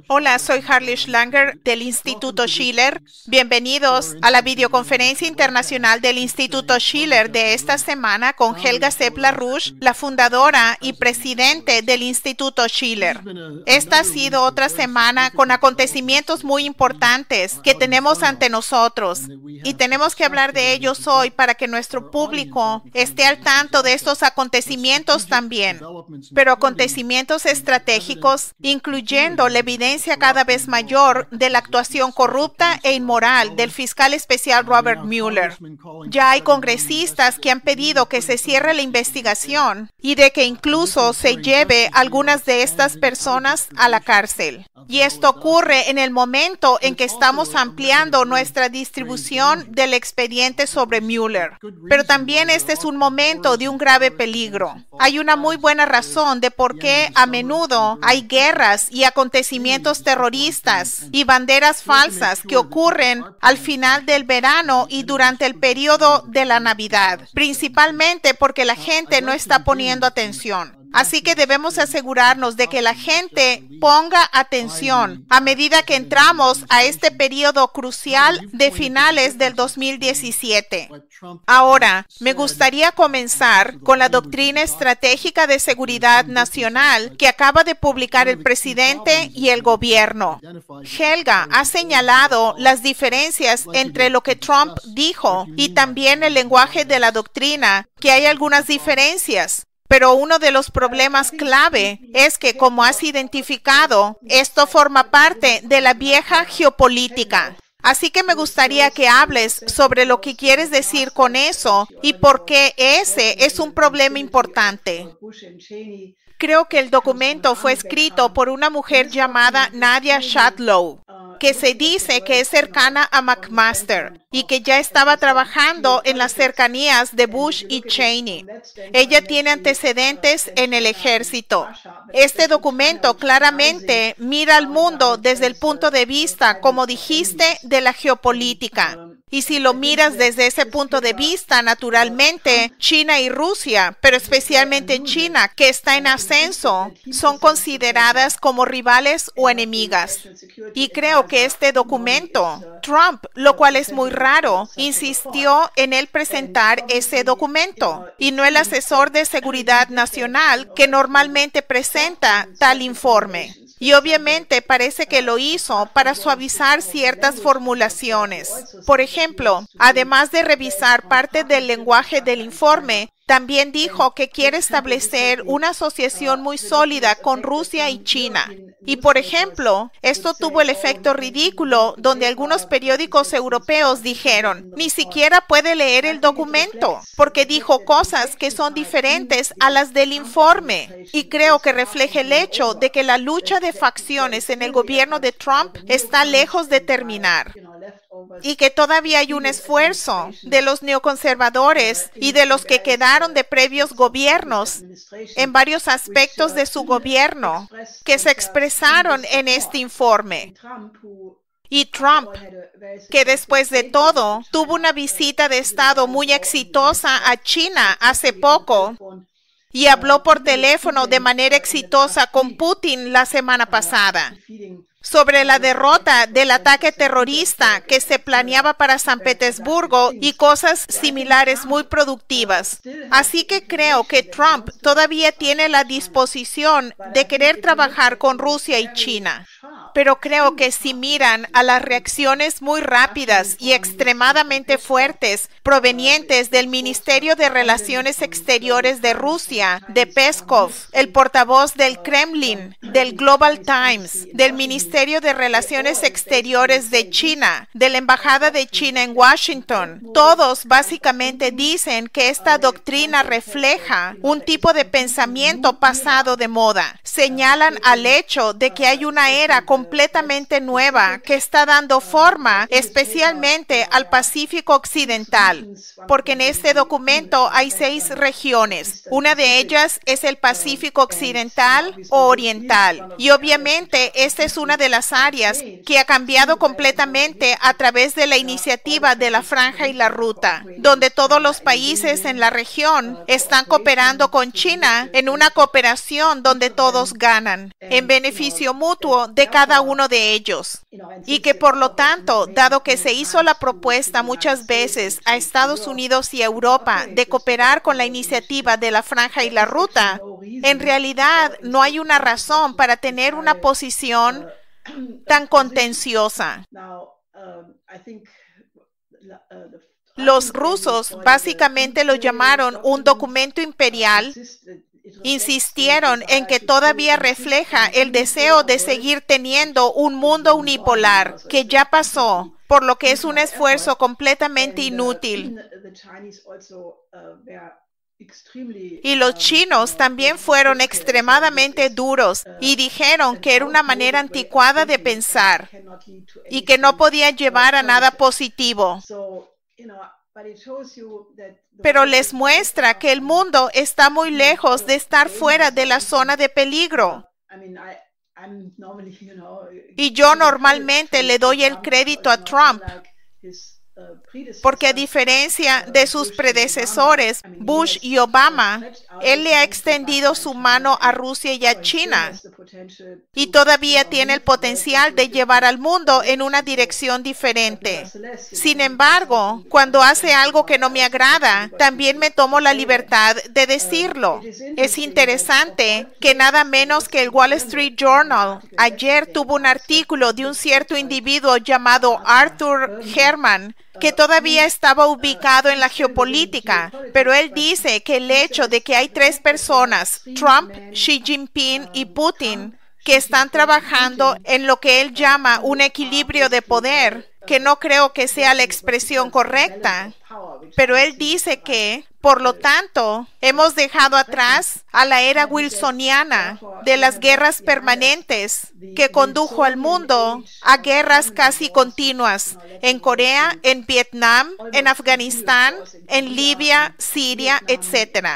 Hola, soy Harley Schlanger del Instituto Schiller. Bienvenidos a la videoconferencia internacional del Instituto Schiller de esta semana con Helga Sepp-LaRouche, la fundadora y presidente del Instituto Schiller. Esta ha sido otra semana con acontecimientos muy importantes que tenemos ante nosotros y tenemos que hablar de ellos hoy para que nuestro público esté al tanto de estos acontecimientos también, pero acontecimientos estratégicos, incluyendo la evidencia cada vez mayor de la actuación corrupta e inmoral del fiscal especial Robert Mueller. Ya hay congresistas que han pedido que se cierre la investigación y de que incluso se lleve algunas de estas personas a la cárcel. Y esto ocurre en el momento en que estamos ampliando nuestra distribución del expediente sobre Mueller. Pero también este es un momento de un grave peligro. Hay una muy buena razón de por qué a menudo hay guerras y acontecimientos terroristas y banderas falsas que ocurren al final del verano y durante el periodo de la Navidad, principalmente porque la gente no está poniendo atención. Así que debemos asegurarnos de que la gente ponga atención a medida que entramos a este periodo crucial de finales del 2017. Ahora, me gustaría comenzar con la doctrina estratégica de seguridad nacional que acaba de publicar el presidente y el gobierno. Helga ha señalado las diferencias entre lo que Trump dijo y también el lenguaje de la doctrina, que hay algunas diferencias. Pero uno de los problemas clave es que, como has identificado, esto forma parte de la vieja geopolítica. Así que me gustaría que hables sobre lo que quieres decir con eso y por qué ese es un problema importante. Creo que el documento fue escrito por una mujer llamada Nadia Shadlow, que se dice que es cercana a McMaster y que ya estaba trabajando en las cercanías de Bush y Cheney. Ella tiene antecedentes en el ejército. Este documento claramente mira al mundo desde el punto de vista, como dijiste, de la geopolítica. Y si lo miras desde ese punto de vista, naturalmente, China y Rusia, pero especialmente China, que está en ascenso, son consideradas como rivales o enemigas. Y creo que este documento, Trump, lo cual es muy raro, insistió en él presentar ese documento, y no el asesor de seguridad nacional que normalmente presenta tal informe. Y obviamente parece que lo hizo para suavizar ciertas formulaciones. Por ejemplo, además de revisar parte del lenguaje del informe, también dijo que quiere establecer una asociación muy sólida con Rusia y China. Y por ejemplo, esto tuvo el efecto ridículo donde algunos periódicos europeos dijeron, ni siquiera puede leer el documento, porque dijo cosas que son diferentes a las del informe. Y creo que refleja el hecho de que la lucha de facciones en el gobierno de Trump está lejos de terminar. Y que todavía hay un esfuerzo de los neoconservadores y de los que quedaron de previos gobiernos en varios aspectos de su gobierno que se expresaron en este informe. Y Trump, que después de todo tuvo una visita de Estado muy exitosa a China hace poco y habló por teléfono de manera exitosa con Putin la semana pasada sobre la derrota del ataque terrorista que se planeaba para San Petersburgo y cosas similares muy productivas. Así que creo que Trump todavía tiene la disposición de querer trabajar con Rusia y China. Pero creo que si miran a las reacciones muy rápidas y extremadamente fuertes provenientes del Ministerio de Relaciones Exteriores de Rusia, de Peskov, el portavoz del Kremlin, del Global Times, del Ministerio de Relaciones Exteriores de China, de la Embajada de China en Washington, todos básicamente dicen que esta doctrina refleja un tipo de pensamiento pasado de moda. Señalan al hecho de que hay una era con completamente nueva que está dando forma especialmente al Pacífico Occidental, porque en este documento hay 6 regiones. Una de ellas es el Pacífico Occidental o Oriental, y obviamente esta es una de las áreas que ha cambiado completamente a través de la iniciativa de la Franja y la Ruta, donde todos los países en la región están cooperando con China en una cooperación donde todos ganan, en beneficio mutuo de cada uno de ellos. Y que por lo tanto, dado que se hizo la propuesta muchas veces a Estados Unidos y Europa de cooperar con la iniciativa de la Franja y la Ruta, en realidad no hay una razón para tener una posición tan contenciosa. Los rusos básicamente lo llamaron un documento imperial. Insistieron en que todavía refleja el deseo de seguir teniendo un mundo unipolar, que ya pasó, por lo que es un esfuerzo completamente inútil. Y los chinos también fueron extremadamente duros y dijeron que era una manera anticuada de pensar y que no podía llevar a nada positivo. Pero les muestra que el mundo está muy lejos de estar fuera de la zona de peligro. Y yo normalmente le doy el crédito a Trump, porque a diferencia de sus predecesores, Bush y Obama, él le ha extendido su mano a Rusia y a China, y todavía tiene el potencial de llevar al mundo en una dirección diferente. Sin embargo, cuando hace algo que no me agrada, también me tomo la libertad de decirlo. Es interesante que nada menos que el Wall Street Journal ayer tuvo un artículo de un cierto individuo llamado Arthur Herman, que todavía estaba ubicado en la geopolítica, pero él dice que el hecho de que hay 3 personas, Trump, Xi Jinping y Putin, que están trabajando en lo que él llama un equilibrio de poder, que no creo que sea la expresión correcta, pero él dice que, por lo tanto, hemos dejado atrás a la era wilsoniana de las guerras permanentes que condujo al mundo a guerras casi continuas en Corea, en Vietnam, en Afganistán, en Libia, Siria, etc.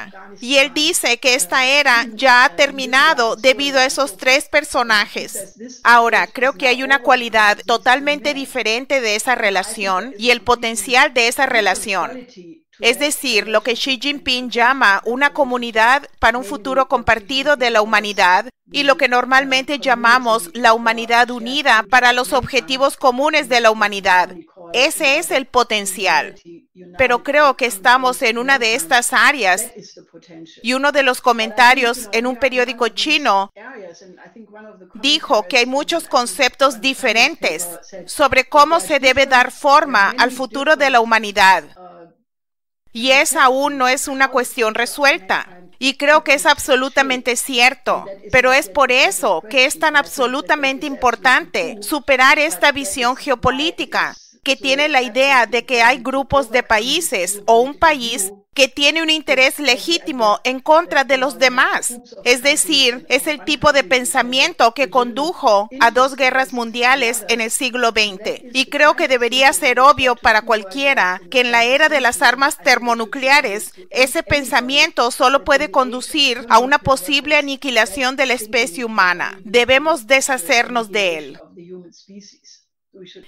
Y él dice que esta era ya ha terminado debido a esos 3 personajes. Ahora, creo que hay una cualidad totalmente diferente de esa relación y el potencial de esa relación. Es decir, lo que Xi Jinping llama una comunidad para un futuro compartido de la humanidad y lo que normalmente llamamos la humanidad unida para los objetivos comunes de la humanidad. Ese es el potencial. Pero creo que estamos en una de estas áreas y uno de los comentarios en un periódico chino dijo que hay muchos conceptos diferentes sobre cómo se debe dar forma al futuro de la humanidad. Y esa aún no es una cuestión resuelta. Y creo que es absolutamente cierto. Pero es por eso que es tan absolutamente importante superar esta visión geopolítica, que tiene la idea de que hay grupos de países o un país que tiene un interés legítimo en contra de los demás. Es decir, es el tipo de pensamiento que condujo a 2 guerras mundiales en el siglo XX. Y creo que debería ser obvio para cualquiera que en la era de las armas termonucleares, ese pensamiento solo puede conducir a una posible aniquilación de la especie humana. Debemos deshacernos de él.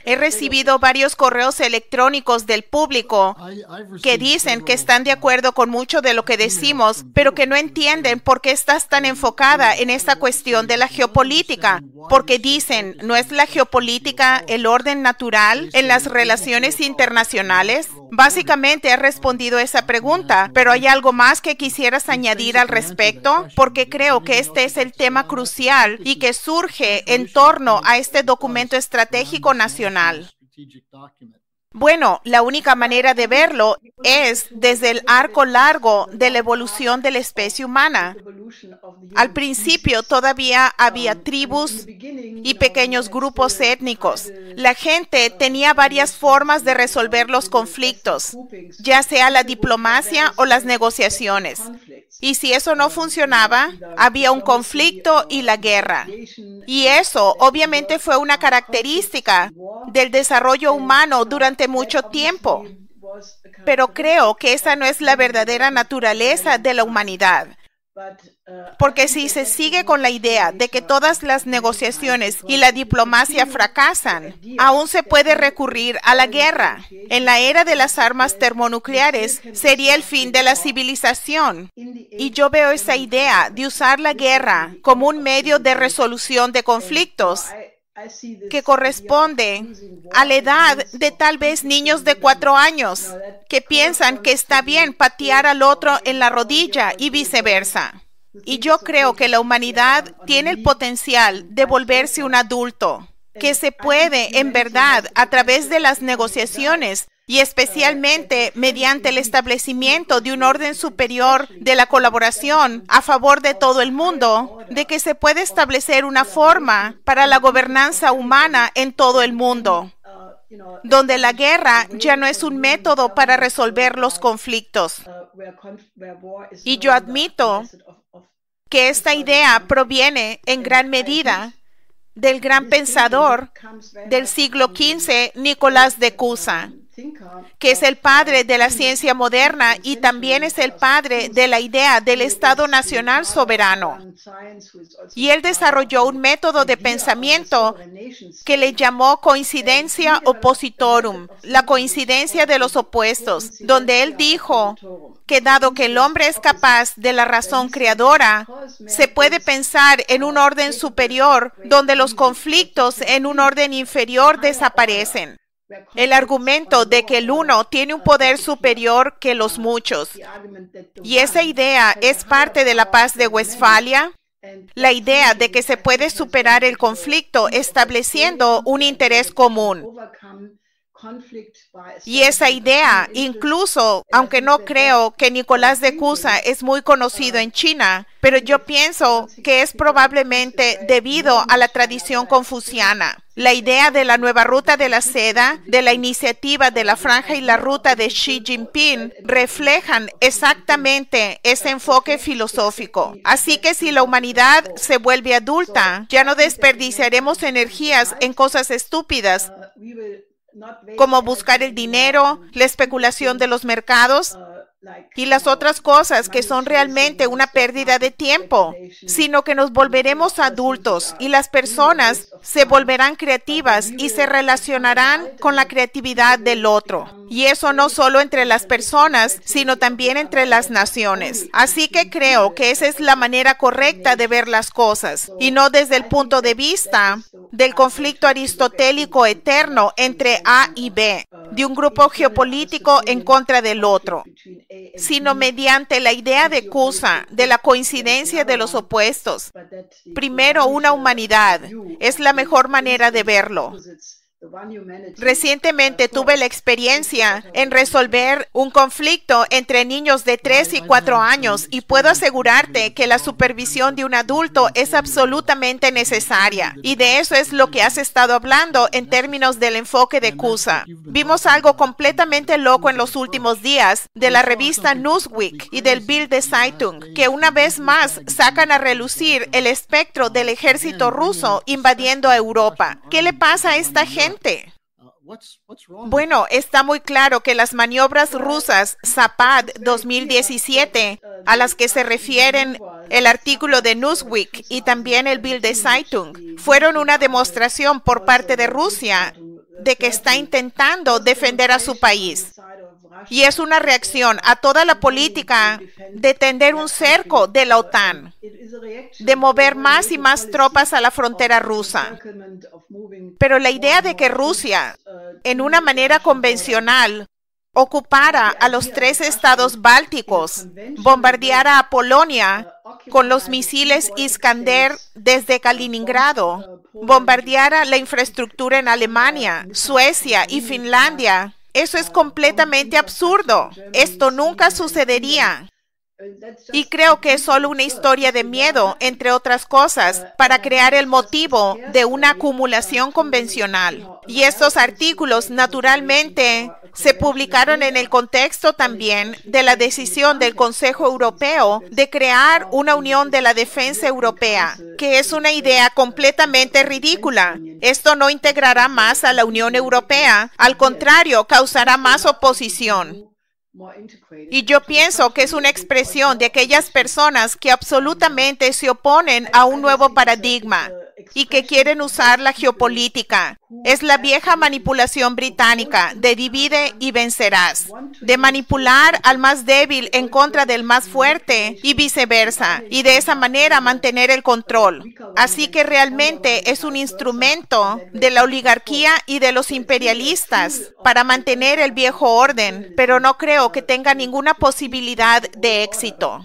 He recibido varios correos electrónicos del público que dicen que están de acuerdo con mucho de lo que decimos, pero que no entienden por qué estás tan enfocada en esta cuestión de la geopolítica. Porque dicen, ¿no es la geopolítica el orden natural en las relaciones internacionales? Básicamente he respondido esa pregunta, pero ¿hay algo más que quisieras añadir al respecto? Porque creo que este es el tema crucial y que surge en torno a este documento estratégico nacional. Bueno, la única manera de verlo es desde el arco largo de la evolución de la especie humana. Al principio todavía había tribus y pequeños grupos étnicos. La gente tenía varias formas de resolver los conflictos, ya sea la diplomacia o las negociaciones. Y si eso no funcionaba, había un conflicto y la guerra. Y eso obviamente fue una característica del desarrollo humano durante mucho tiempo. Pero creo que esa no es la verdadera naturaleza de la humanidad. Porque si se sigue con la idea de que todas las negociaciones y la diplomacia fracasan, aún se puede recurrir a la guerra. En la era de las armas termonucleares sería el fin de la civilización. Y yo veo esa idea de usar la guerra como un medio de resolución de conflictos que corresponde a la edad de tal vez niños de 4 años que piensan que está bien patear al otro en la rodilla y viceversa. Y yo creo que la humanidad tiene el potencial de volverse un adulto, que se puede, en verdad, a través de las negociaciones y especialmente mediante el establecimiento de un orden superior de la colaboración a favor de todo el mundo, de que se puede establecer una forma para la gobernanza humana en todo el mundo, donde la guerra ya no es un método para resolver los conflictos. Y yo admito que esta idea proviene en gran medida del gran pensador del siglo XV, Nicolás de Cusa, que es el padre de la ciencia moderna y también es el padre de la idea del Estado Nacional soberano. Y él desarrolló un método de pensamiento que le llamó coincidencia oppositorum, la coincidencia de los opuestos, donde él dijo que dado que el hombre es capaz de la razón creadora, se puede pensar en un orden superior donde los conflictos en un orden inferior desaparecen. El argumento de que el uno tiene un poder superior que los muchos. Y esa idea es parte de la paz de Westfalia, la idea de que se puede superar el conflicto estableciendo un interés común. Y esa idea, incluso, aunque no creo que Nicolás de Cusa es muy conocido en China, pero yo pienso que es probablemente debido a la tradición confuciana. La idea de la nueva ruta de la seda, de la iniciativa de la franja y la ruta de Xi Jinping, reflejan exactamente ese enfoque filosófico. Así que si la humanidad se vuelve adulta, ya no desperdiciaremos energías en cosas estúpidas, como buscar el dinero, la especulación de los mercados y las otras cosas que son realmente una pérdida de tiempo, sino que nos volveremos adultos y las personas se volverán creativas y se relacionarán con la creatividad del otro. Y eso no solo entre las personas, sino también entre las naciones. Así que creo que esa es la manera correcta de ver las cosas, y no desde el punto de vista del conflicto aristotélico eterno entre A y B, de un grupo geopolítico en contra del otro, sino mediante la idea de Cusa, de la coincidencia de los opuestos. Primero, una humanidad es la mejor manera de verlo. Recientemente tuve la experiencia en resolver un conflicto entre niños de 3 y 4 años y puedo asegurarte que la supervisión de un adulto es absolutamente necesaria. Y de eso es lo que has estado hablando en términos del enfoque de Cusa. Vimos algo completamente loco en los últimos días de la revista Newsweek y del Bild der Zeitung, que una vez más sacan a relucir el espectro del ejército ruso invadiendo a Europa. ¿Qué le pasa a esta gente? Bueno, está muy claro que las maniobras rusas Zapad 2017, a las que se refieren el artículo de Newsweek y también el Bild der Zeitung, fueron una demostración por parte de Rusia de que está intentando defender a su país. Y es una reacción a toda la política de tender un cerco de la OTAN, de mover más y más tropas a la frontera rusa. Pero la idea de que Rusia, en una manera convencional, ocupara a los 3 estados bálticos, bombardeara a Polonia con los misiles Iskander desde Kaliningrado, bombardeara la infraestructura en Alemania, Suecia y Finlandia, eso es completamente absurdo. Esto nunca sucedería. Y creo que es solo una historia de miedo, entre otras cosas, para crear el motivo de una acumulación convencional. Y estos artículos, naturalmente, se publicaron en el contexto también de la decisión del Consejo Europeo de crear una Unión de la Defensa Europea, que es una idea completamente ridícula. Esto no integrará más a la Unión Europea, al contrario, causará más oposición. Y yo pienso que es una expresión de aquellas personas que absolutamente se oponen a un nuevo paradigma y que quieren usar la geopolítica. Es la vieja manipulación británica de divide y vencerás, de manipular al más débil en contra del más fuerte y viceversa, y de esa manera mantener el control. Así que realmente es un instrumento de la oligarquía y de los imperialistas para mantener el viejo orden, pero no creo que tenga ninguna posibilidad de éxito.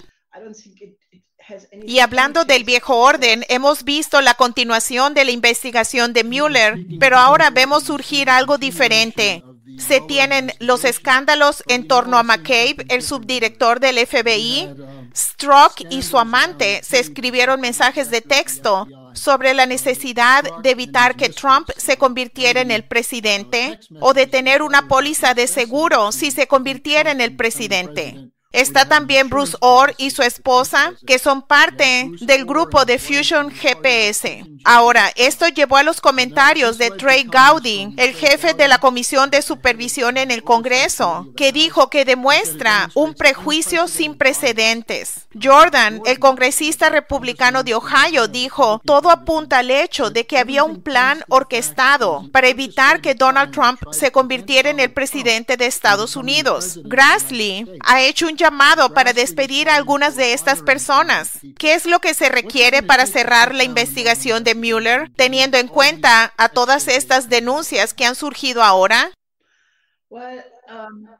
Y hablando del viejo orden, hemos visto la continuación de la investigación de Mueller, pero ahora vemos surgir algo diferente. Se tienen los escándalos en torno a McCabe, el subdirector del FBI. Strzok y su amante se escribieron mensajes de texto sobre la necesidad de evitar que Trump se convirtiera en el presidente o de tener una póliza de seguro si se convirtiera en el presidente. Está también Bruce Ohr y su esposa, que son parte del grupo de Fusion GPS. Ahora, esto llevó a los comentarios de Trey Gowdy, el jefe de la Comisión de Supervisión en el Congreso, que dijo que demuestra un prejuicio sin precedentes. Jordan, el congresista republicano de Ohio, dijo, todo apunta al hecho de que había un plan orquestado para evitar que Donald Trump se convirtiera en el presidente de Estados Unidos. Grassley ha hecho un llamado para despedir a algunas de estas personas. ¿Qué es lo que se requiere para cerrar la investigación de Mueller, teniendo en cuenta a todas estas denuncias que han surgido ahora?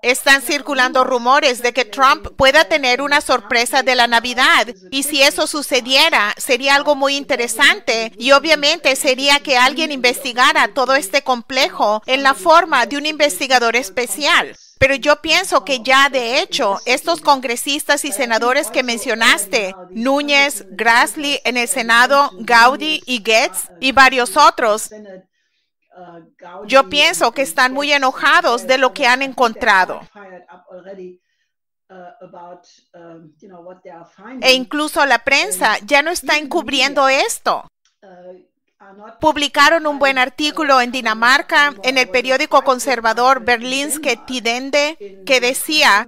Están circulando rumores de que Trump pueda tener una sorpresa de la Navidad, y si eso sucediera, sería algo muy interesante, y obviamente sería que alguien investigara todo este complejo en la forma de un investigador especial. Pero yo pienso que ya, de hecho, estos congresistas y senadores que mencionaste, Núñez, Grassley en el Senado, Gowdy y Gaetz y varios otros, yo pienso que están muy enojados de lo que han encontrado. E incluso la prensa ya no está encubriendo esto. Publicaron un buen artículo en Dinamarca, en el periódico conservador Berlingske Tidende, que decía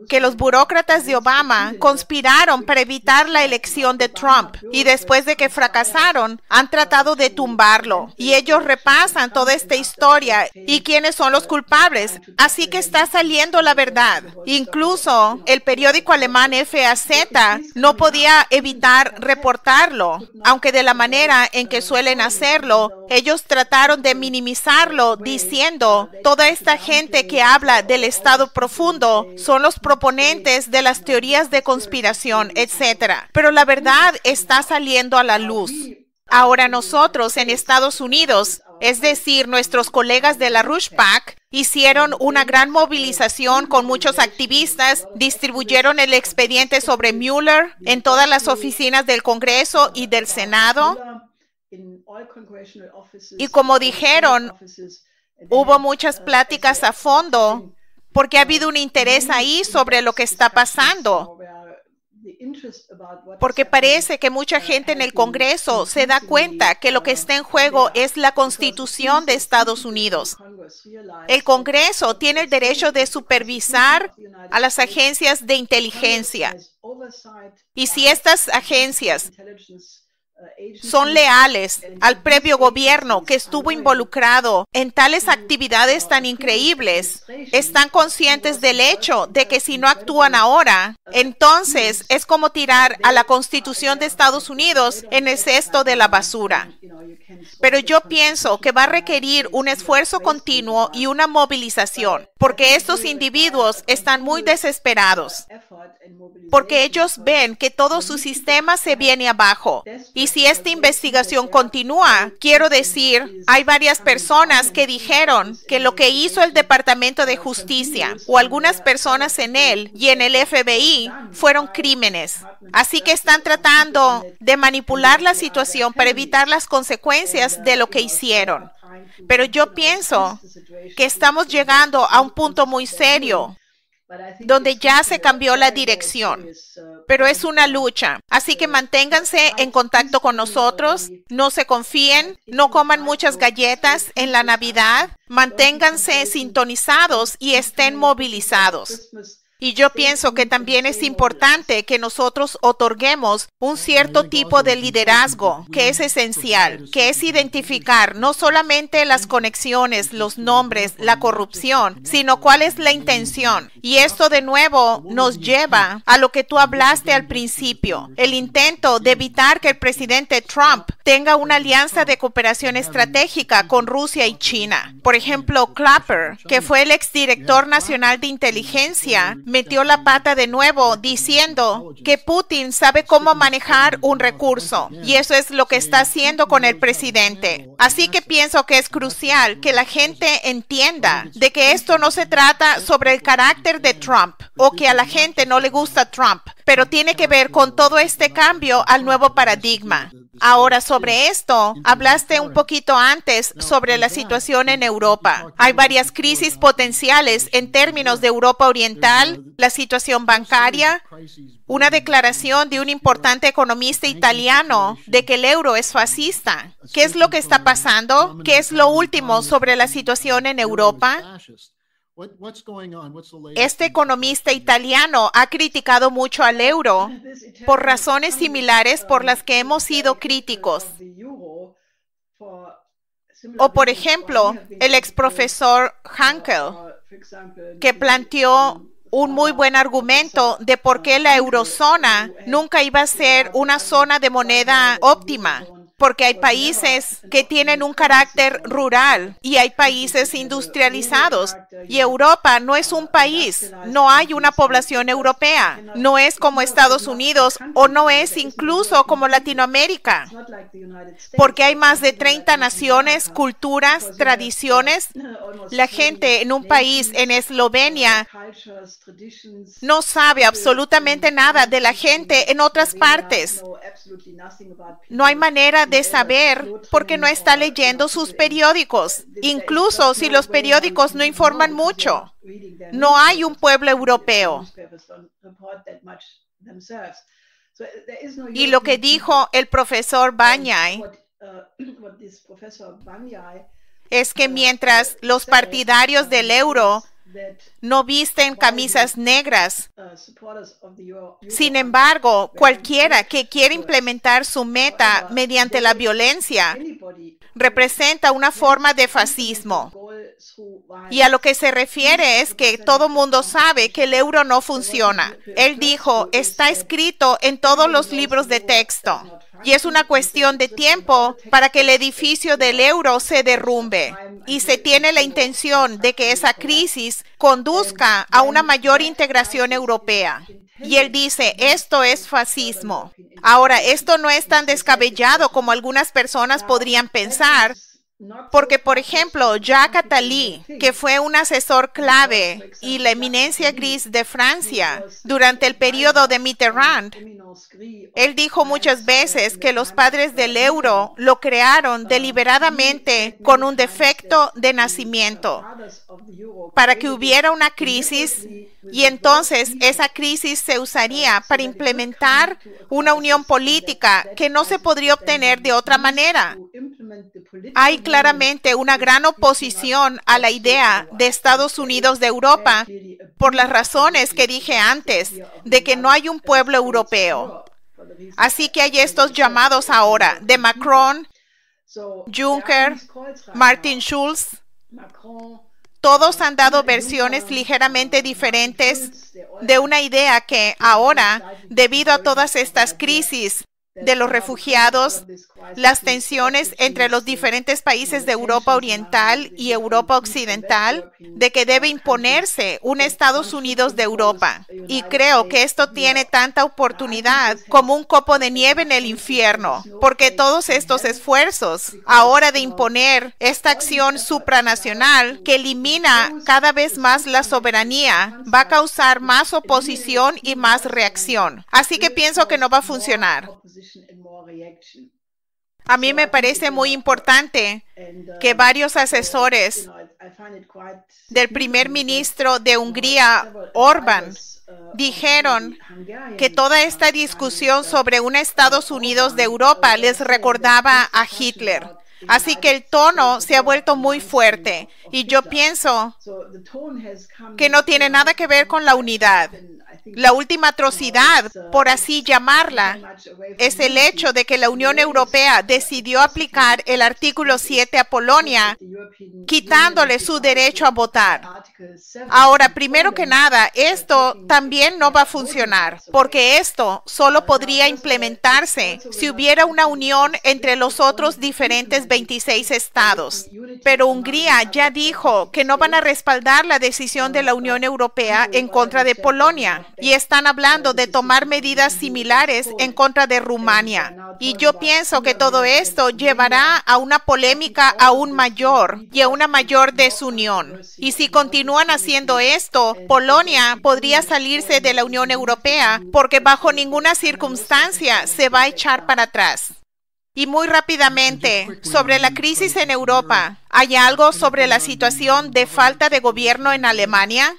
que los burócratas de Obama conspiraron para evitar la elección de Trump y después de que fracasaron, han tratado de tumbarlo. Y ellos repasan toda esta historia y quiénes son los culpables. Así que está saliendo la verdad. Incluso el periódico alemán FAZ no podía evitar reportarlo, aunque de la manera en que suelen hacerlo, ellos trataron de minimizarlo diciendo, toda esta gente que habla del estado profundo son los proponentes de las teorías de conspiración, etc. Pero la verdad está saliendo a la luz. Ahora nosotros en Estados Unidos, es decir, nuestros colegas de la Rouge PAC, hicieron una gran movilización con muchos activistas, distribuyeron el expediente sobre Mueller en todas las oficinas del Congreso y del Senado. Y como dijeron, hubo muchas pláticas a fondo porque ha habido un interés ahí sobre lo que está pasando. Porque parece que mucha gente en el Congreso se da cuenta que lo que está en juego es la Constitución de Estados Unidos. El Congreso tiene el derecho de supervisar a las agencias de inteligencia. Y si estas agencias son leales al previo gobierno que estuvo involucrado en tales actividades tan increíbles, están conscientes del hecho de que si no actúan ahora, entonces es como tirar a la Constitución de Estados Unidos en el cesto de la basura. Pero yo pienso que va a requerir un esfuerzo continuo y una movilización, porque estos individuos están muy desesperados, porque ellos ven que todo su sistema se viene abajo. Y si esta investigación continúa, quiero decir, hay varias personas que dijeron que lo que hizo el Departamento de Justicia o algunas personas en él y en el FBI fueron crímenes. Así que están tratando de manipular la situación para evitar las consecuencias de lo que hicieron. Pero yo pienso que estamos llegando a un punto muy serio donde ya se cambió la dirección, pero es una lucha. Así que manténganse en contacto con nosotros, no se confíen, no coman muchas galletas en la Navidad, manténganse sintonizados y estén movilizados. Y yo pienso que también es importante que nosotros otorguemos un cierto tipo de liderazgo que es esencial, que es identificar no solamente las conexiones, los nombres, la corrupción, sino cuál es la intención. Y esto de nuevo nos lleva a lo que tú hablaste al principio, el intento de evitar que el presidente Trump tenga una alianza de cooperación estratégica con Rusia y China. Por ejemplo, Clapper, que fue el exdirector nacional de inteligencia, metió la pata de nuevo diciendo que Putin sabe cómo manejar un recurso y eso es lo que está haciendo con el presidente. Así que pienso que es crucial que la gente entienda de que esto no se trata sobre el carácter de Trump o que a la gente no le gusta Trump, pero tiene que ver con todo este cambio al nuevo paradigma. Ahora, sobre esto, hablaste un poquito antes sobre la situación en Europa. Hay varias crisis potenciales en términos de Europa Oriental, la situación bancaria, una declaración de un importante economista italiano de que el euro es fascista. ¿Qué es lo que está pasando? ¿Qué es lo último sobre la situación en Europa? Este economista italiano ha criticado mucho al euro por razones similares por las que hemos sido críticos. O, por ejemplo, el exprofesor Hankel, que planteó un muy buen argumento de por qué la eurozona nunca iba a ser una zona de moneda óptima. Porque hay países que tienen un carácter rural y hay países industrializados. Y Europa no es un país, no hay una población europea, no es como Estados Unidos o no es incluso como Latinoamérica. Porque hay más de 30 naciones, culturas, tradiciones. La gente en un país, en Eslovenia, no sabe absolutamente nada de la gente en otras partes. No hay manera de saber porque no está leyendo sus periódicos, incluso si los periódicos no informan mucho. No hay un pueblo europeo. Y lo que dijo el profesor Banyai es que mientras los partidarios del euro no visten camisas negras. Sin embargo, cualquiera que quiera implementar su meta mediante la violencia representa una forma de fascismo. Y a lo que se refiere es que todo mundo sabe que el euro no funciona. Él dijo, está escrito en todos los libros de texto. Y es una cuestión de tiempo para que el edificio del euro se derrumbe. Y se tiene la intención de que esa crisis conduzca a una mayor integración europea. Y él dice, esto es fascismo. Ahora, esto no es tan descabellado como algunas personas podrían pensar, porque, por ejemplo, Jacques Attali, que fue un asesor clave y la eminencia gris de Francia durante el periodo de Mitterrand, él dijo muchas veces que los padres del euro lo crearon deliberadamente con un defecto de nacimiento para que hubiera una crisis y entonces esa crisis se usaría para implementar una unión política que no se podría obtener de otra manera. Hay claramente una gran oposición a la idea de Estados Unidos de Europa por las razones que dije antes, de que no hay un pueblo europeo. Así que hay estos llamados ahora de Macron, Juncker, Martin Schulz. Todos han dado versiones ligeramente diferentes de una idea que ahora, debido a todas estas crisis de los refugiados, las tensiones entre los diferentes países de Europa Oriental y Europa Occidental, de que debe imponerse un Estados Unidos de Europa. Y creo que esto tiene tanta oportunidad como un copo de nieve en el infierno, porque todos estos esfuerzos ahora de imponer esta acción supranacional que elimina cada vez más la soberanía va a causar más oposición y más reacción. Así que pienso que no va a funcionar. A mí me parece muy importante que varios asesores del primer ministro de Hungría, Orbán, dijeron que toda esta discusión sobre un Estados Unidos de Europa les recordaba a Hitler. Así que el tono se ha vuelto muy fuerte y yo pienso que no tiene nada que ver con la unidad. La última atrocidad, por así llamarla, es el hecho de que la Unión Europea decidió aplicar el artículo 7 a Polonia, quitándole su derecho a votar. Ahora, primero que nada, esto también no va a funcionar, porque esto solo podría implementarse si hubiera una unión entre los otros diferentes 26 estados. Pero Hungría ya dijo que no van a respaldar la decisión de la Unión Europea en contra de Polonia. Y están hablando de tomar medidas similares en contra de Rumania. Y yo pienso que todo esto llevará a una polémica aún mayor y a una mayor desunión. Y si continúan haciendo esto, Polonia podría salirse de la Unión Europea porque bajo ninguna circunstancia se va a echar para atrás. Y muy rápidamente, sobre la crisis en Europa, ¿hay algo sobre la situación de falta de gobierno en Alemania?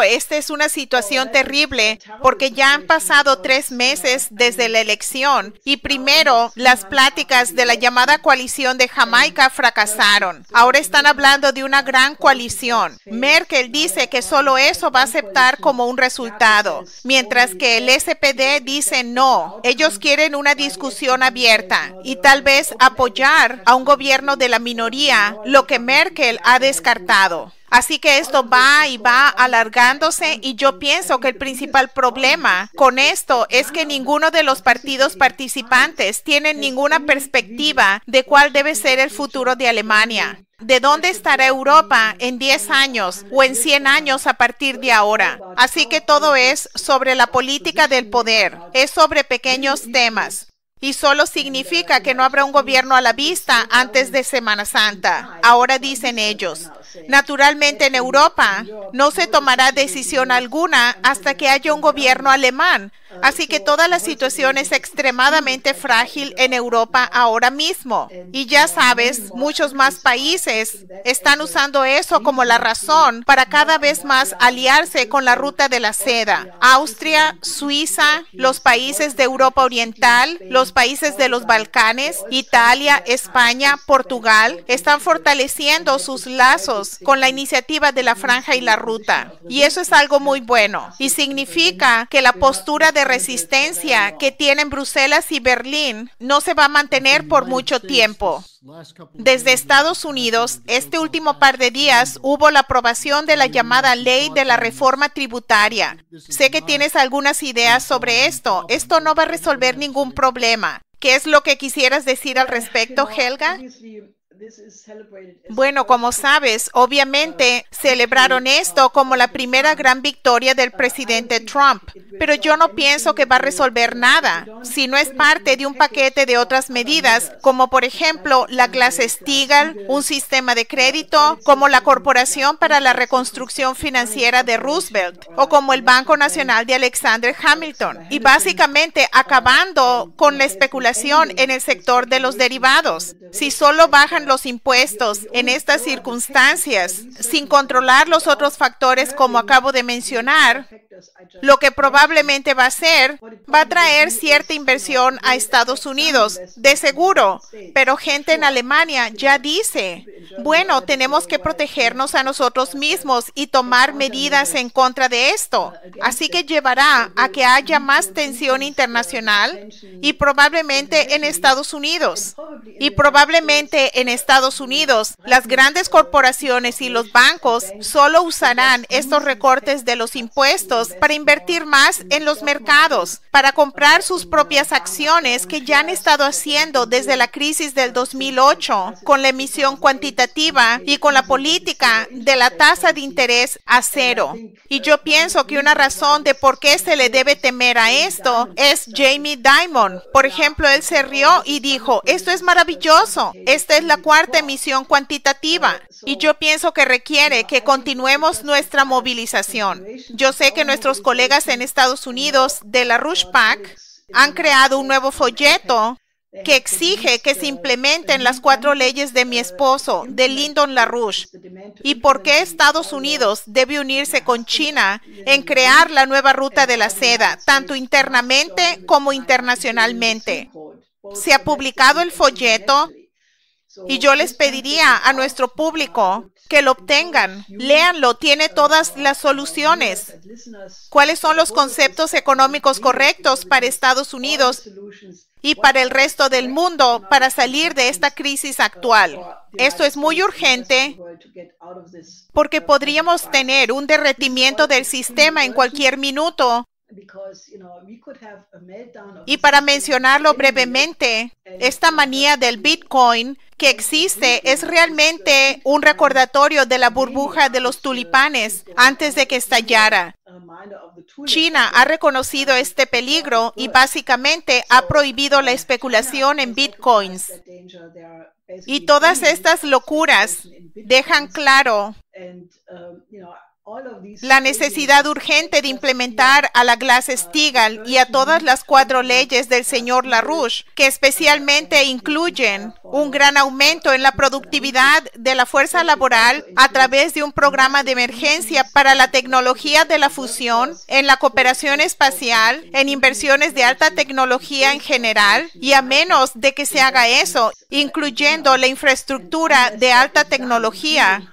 Esta es una situación terrible porque ya han pasado 3 meses desde la elección y primero las pláticas de la llamada coalición de Jamaica fracasaron. Ahora están hablando de una gran coalición. Merkel dice que solo eso va a aceptar como un resultado, mientras que el SPD dice no. Ellos quieren una discusión abierta y tal vez apoyar a un gobierno de la minoría, lo que Merkel ha descartado. Así que esto va y va alargándose y yo pienso que el principal problema con esto es que ninguno de los partidos participantes tiene ninguna perspectiva de cuál debe ser el futuro de Alemania. ¿De dónde estará Europa en 10 años o en 100 años a partir de ahora? Así que todo es sobre la política del poder, es sobre pequeños temas. Y solo significa que no habrá un gobierno a la vista antes de Semana Santa. Ahora dicen ellos. Naturalmente en Europa no se tomará decisión alguna hasta que haya un gobierno alemán. Así que toda la situación es extremadamente frágil en Europa ahora mismo. Y ya sabes, muchos más países están usando eso como la razón para cada vez más aliarse con la ruta de la seda. Austria, Suiza, los países de Europa Oriental, los países de los Balcanes, Italia, España, Portugal, están fortaleciendo sus lazos con la iniciativa de la Franja y la Ruta. Y eso es algo muy bueno. Y significa que la postura de resistencia que tienen Bruselas y Berlín no se va a mantener por mucho tiempo. Desde Estados Unidos, este último par de días hubo la aprobación de la llamada Ley de la Reforma Tributaria. Sé que tienes algunas ideas sobre esto. Esto no va a resolver ningún problema. ¿Qué es lo que quisieras decir al respecto, Helga? Bueno, como sabes, obviamente celebraron esto como la primera gran victoria del presidente Trump, pero yo no pienso que va a resolver nada, si no es parte de un paquete de otras medidas, como por ejemplo la Glass-Steagall, un sistema de crédito, como la Corporación para la Reconstrucción Financiera de Roosevelt, o como el Banco Nacional de Alexander Hamilton, y básicamente acabando con la especulación en el sector de los derivados. Si solo bajan los impuestos en estas circunstancias, sin controlar los otros factores como acabo de mencionar, lo que probablemente va a hacer, va a traer cierta inversión a Estados Unidos, de seguro, pero gente en Alemania ya dice, bueno, tenemos que protegernos a nosotros mismos y tomar medidas en contra de esto. Así que llevará a que haya más tensión internacional y probablemente en Estados Unidos. Y probablemente en Estados Unidos, las grandes corporaciones y los bancos solo usarán estos recortes de los impuestos para invertir más en los mercados, para comprar sus propias acciones que ya han estado haciendo desde la crisis del 2008 con la emisión cuantitativa y con la política de la tasa de interés a cero. Y yo pienso que una razón de por qué se le debe temer a esto es Jamie Dimon. Por ejemplo, él se rió y dijo, esto es maravilloso, esta es la cuarta emisión cuantitativa. Y yo pienso que requiere que continuemos nuestra movilización. Yo sé que nuestros colegas en Estados Unidos de la Rush PAC han creado un nuevo folleto que exige que se implementen las 4 leyes de mi esposo, de Lyndon LaRouche, y por qué Estados Unidos debe unirse con China en crear la nueva ruta de la seda, tanto internamente como internacionalmente. Se ha publicado el folleto y yo les pediría a nuestro público que lo obtengan. Léanlo, tiene todas las soluciones. ¿Cuáles son los conceptos económicos correctos para Estados Unidos y para el resto del mundo para salir de esta crisis actual? Esto es muy urgente porque podríamos tener un derretimiento del sistema en cualquier minuto. Y para mencionarlo brevemente, esta manía del Bitcoin que existe es realmente un recordatorio de la burbuja de los tulipanes antes de que estallara. China ha reconocido este peligro y básicamente ha prohibido la especulación en Bitcoins. Y todas estas locuras dejan claro la necesidad urgente de implementar a la Glass-Steagall y a todas las 4 leyes del señor LaRouche, que especialmente incluyen un gran aumento en la productividad de la fuerza laboral a través de un programa de emergencia para la tecnología de la fusión, en la cooperación espacial, en inversiones de alta tecnología en general, y a menos de que se haga eso, incluyendo la infraestructura de alta tecnología.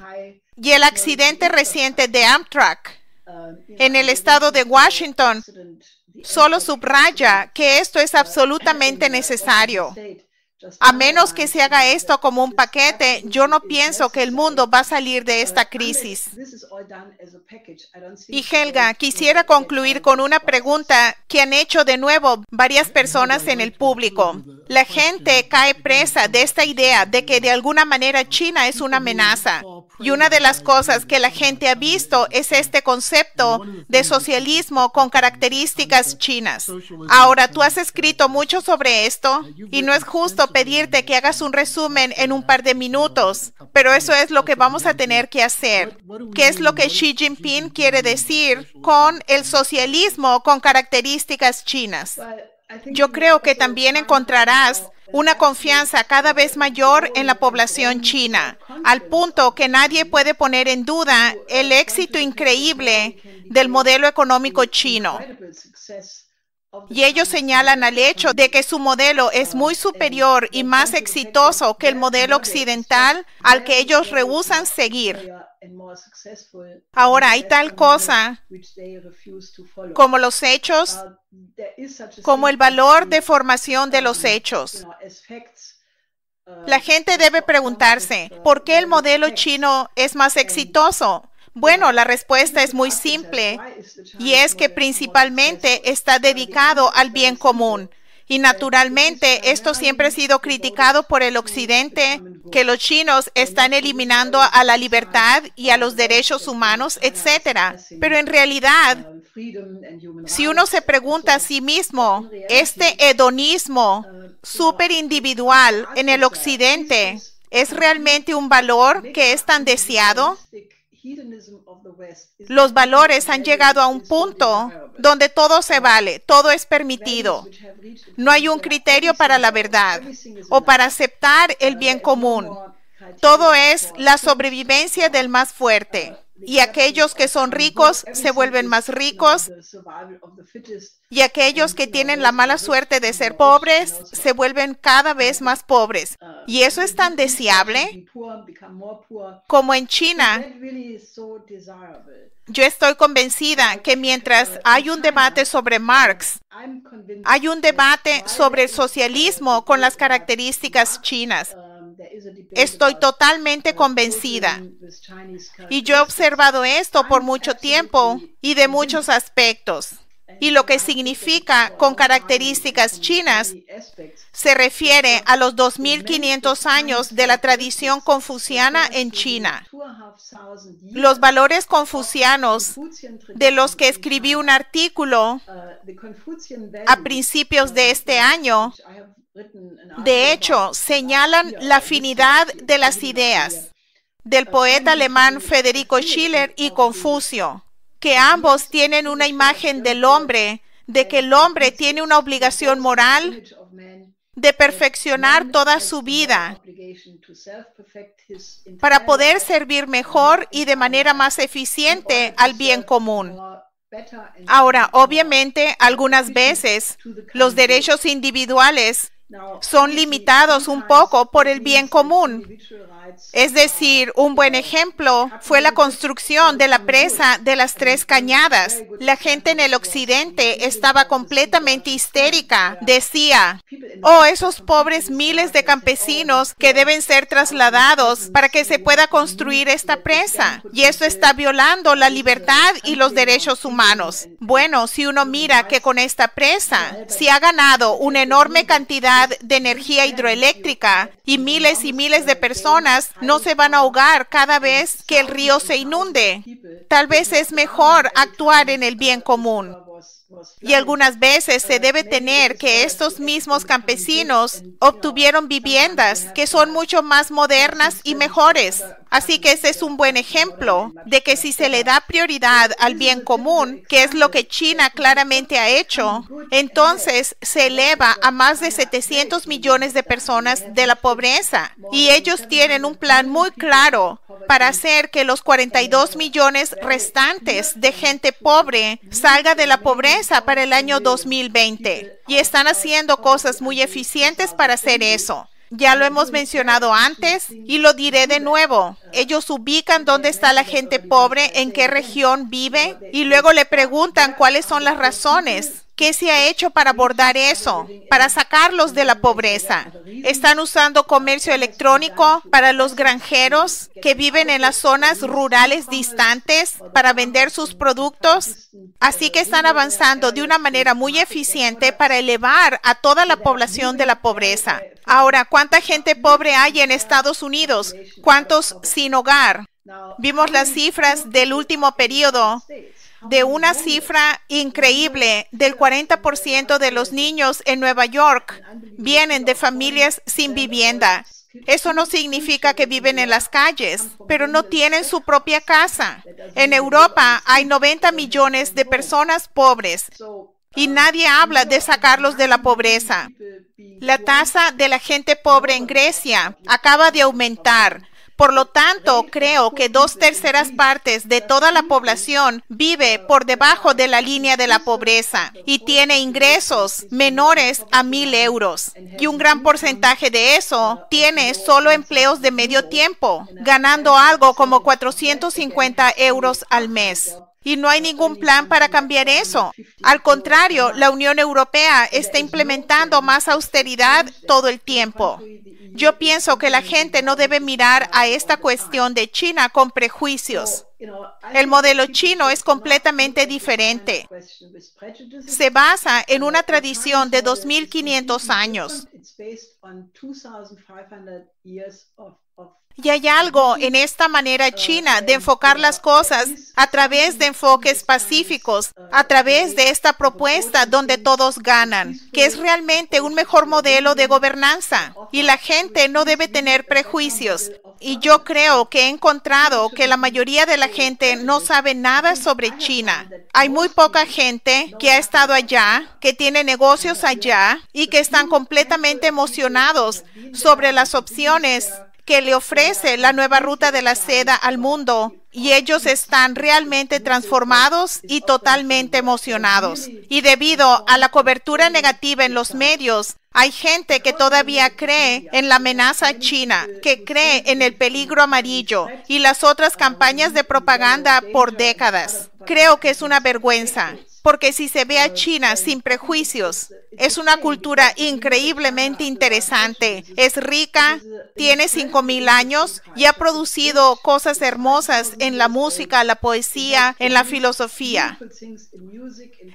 Y el accidente reciente de Amtrak en el estado de Washington solo subraya que esto es absolutamente necesario. A menos que se haga esto como un paquete, yo no pienso que el mundo va a salir de esta crisis. Y Helga, quisiera concluir con una pregunta que han hecho de nuevo varias personas en el público. La gente cae presa de esta idea de que de alguna manera China es una amenaza. Y una de las cosas que la gente ha visto es este concepto de socialismo con características chinas. Ahora, tú has escrito mucho sobre esto y no es justo pedirte que hagas un resumen en un par de minutos, pero eso es lo que vamos a tener que hacer. ¿Qué es lo que Xi Jinping quiere decir con el socialismo con características chinas? Yo creo que también encontrarás una confianza cada vez mayor en la población china, al punto que nadie puede poner en duda el éxito increíble del modelo económico chino. Y ellos señalan al hecho de que su modelo es muy superior y más exitoso que el modelo occidental al que ellos rehúsan seguir. Ahora, hay tal cosa como los hechos, como el valor de formación de los hechos. La gente debe preguntarse, ¿por qué el modelo chino es más exitoso? Bueno, la respuesta es muy simple y es que principalmente está dedicado al bien común. Y naturalmente esto siempre ha sido criticado por el occidente, que los chinos están eliminando a la libertad y a los derechos humanos, etc. Pero en realidad, si uno se pregunta a sí mismo, este hedonismo superindividual en el occidente, ¿es realmente un valor que es tan deseado? Los valores han llegado a un punto donde todo se vale, todo es permitido. No hay un criterio para la verdad o para aceptar el bien común. Todo es la sobrevivencia del más fuerte. Y aquellos que son ricos se vuelven más ricos y aquellos que tienen la mala suerte de ser pobres se vuelven cada vez más pobres. Y eso es tan deseable como en China. Yo estoy convencida que mientras hay un debate sobre Marx, hay un debate sobre el socialismo con las características chinas. Estoy totalmente convencida. Y yo he observado esto por mucho tiempo y de muchos aspectos. Y lo que significa con características chinas se refiere a los 2.500 años de la tradición confuciana en China. Los valores confucianos, de los que escribí un artículo a principios de este año, de hecho, señalan la afinidad de las ideas del poeta alemán Friedrich Schiller y Confucio, que ambos tienen una imagen del hombre, de que el hombre tiene una obligación moral de perfeccionar toda su vida para poder servir mejor y de manera más eficiente al bien común. Ahora, obviamente, algunas veces los derechos individuales son limitados un poco por el bien común. Es decir, un buen ejemplo fue la construcción de la presa de las Tres Cañadas. La gente en el occidente estaba completamente histérica. Decía, oh, esos pobres miles de campesinos que deben ser trasladados para que se pueda construir esta presa. Y eso está violando la libertad y los derechos humanos. Bueno, si uno mira que con esta presa se ha ganado una enorme cantidad de energía hidroeléctrica y miles de personas no se van a ahogar cada vez que el río se inunde. Tal vez es mejor actuar en el bien común. Y algunas veces se debe tener que estos mismos campesinos obtuvieron viviendas que son mucho más modernas y mejores. Así que ese es un buen ejemplo de que si se le da prioridad al bien común, que es lo que China claramente ha hecho, entonces se eleva a más de 700 millones de personas de la pobreza. Y ellos tienen un plan muy claro para hacer que los 42 millones restantes de gente pobre salga de la pobreza para el año 2020. Y están haciendo cosas muy eficientes para hacer eso. Ya lo hemos mencionado antes y lo diré de nuevo. Ellos ubican dónde está la gente pobre, en qué región vive y luego le preguntan cuáles son las razones. ¿Qué se ha hecho para abordar eso? Para sacarlos de la pobreza. Están usando comercio electrónico para los granjeros que viven en las zonas rurales distantes para vender sus productos. Así que están avanzando de una manera muy eficiente para elevar a toda la población de la pobreza. Ahora, ¿cuánta gente pobre hay en Estados Unidos? ¿Cuántos sin hogar? Vimos las cifras del último periodo, de una cifra increíble del 40% de los niños en Nueva York vienen de familias sin vivienda. Eso no significa que viven en las calles, pero no tienen su propia casa. En Europa hay 90 millones de personas pobres y nadie habla de sacarlos de la pobreza. La tasa de la gente pobre en Grecia acaba de aumentar. Por lo tanto, creo que 2/3 partes de toda la población vive por debajo de la línea de la pobreza y tiene ingresos menores a 1,000 euros. Y un gran porcentaje de eso tiene solo empleos de medio tiempo, ganando algo como 450 euros al mes. Y no hay ningún plan para cambiar eso. Al contrario, la Unión Europea está implementando más austeridad todo el tiempo. Yo pienso que la gente no debe mirar a esta cuestión de China con prejuicios. El modelo chino es completamente diferente. Se basa en una tradición de 2,500 años. Y hay algo en esta manera china de enfocar las cosas a través de enfoques pacíficos, a través de esta propuesta donde todos ganan, que es realmente un mejor modelo de gobernanza. Y la gente no debe tener prejuicios. Y yo creo que he encontrado que la mayoría de la gente no sabe nada sobre China. Hay muy poca gente que ha estado allá, que tiene negocios allá y que están completamente emocionados sobre las opciones que le ofrece la nueva ruta de la seda al mundo, y ellos están realmente transformados y totalmente emocionados. Y debido a la cobertura negativa en los medios, hay gente que todavía cree en la amenaza china, que cree en el peligro amarillo y las otras campañas de propaganda por décadas. Creo que es una vergüenza. Porque si se ve a China sin prejuicios, es una cultura increíblemente interesante. Es rica, tiene 5,000 años y ha producido cosas hermosas en la música, la poesía, en la filosofía.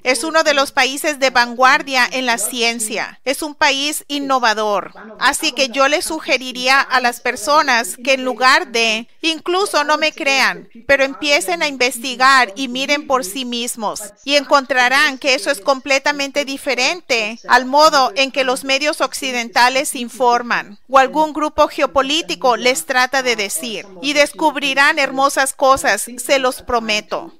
Es uno de los países de vanguardia en la ciencia. Es un país innovador. Así que yo les sugeriría a las personas que en lugar de, incluso no me crean, pero empiecen a investigar y miren por sí mismos y encontrarán que eso es completamente diferente al modo en que los medios occidentales informan o algún grupo geopolítico les trata de decir, y descubrirán hermosas cosas, se los prometo.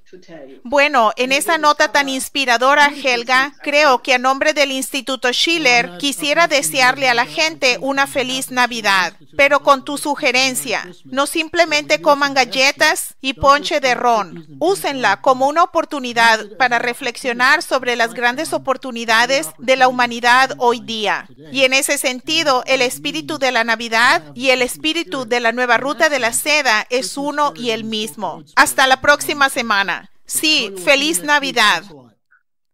Bueno, en esa nota tan inspiradora, Helga, creo que a nombre del Instituto Schiller quisiera desearle a la gente una feliz Navidad, pero con tu sugerencia. No simplemente coman galletas y ponche de ron. Úsenla como una oportunidad para reflexionar sobre las grandes oportunidades de la humanidad hoy día. Y en ese sentido, el espíritu de la Navidad y el espíritu de la nueva ruta de la seda es uno y el mismo. Hasta la próxima semana. Sí, feliz Navidad.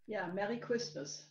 Yeah, Merry Christmas.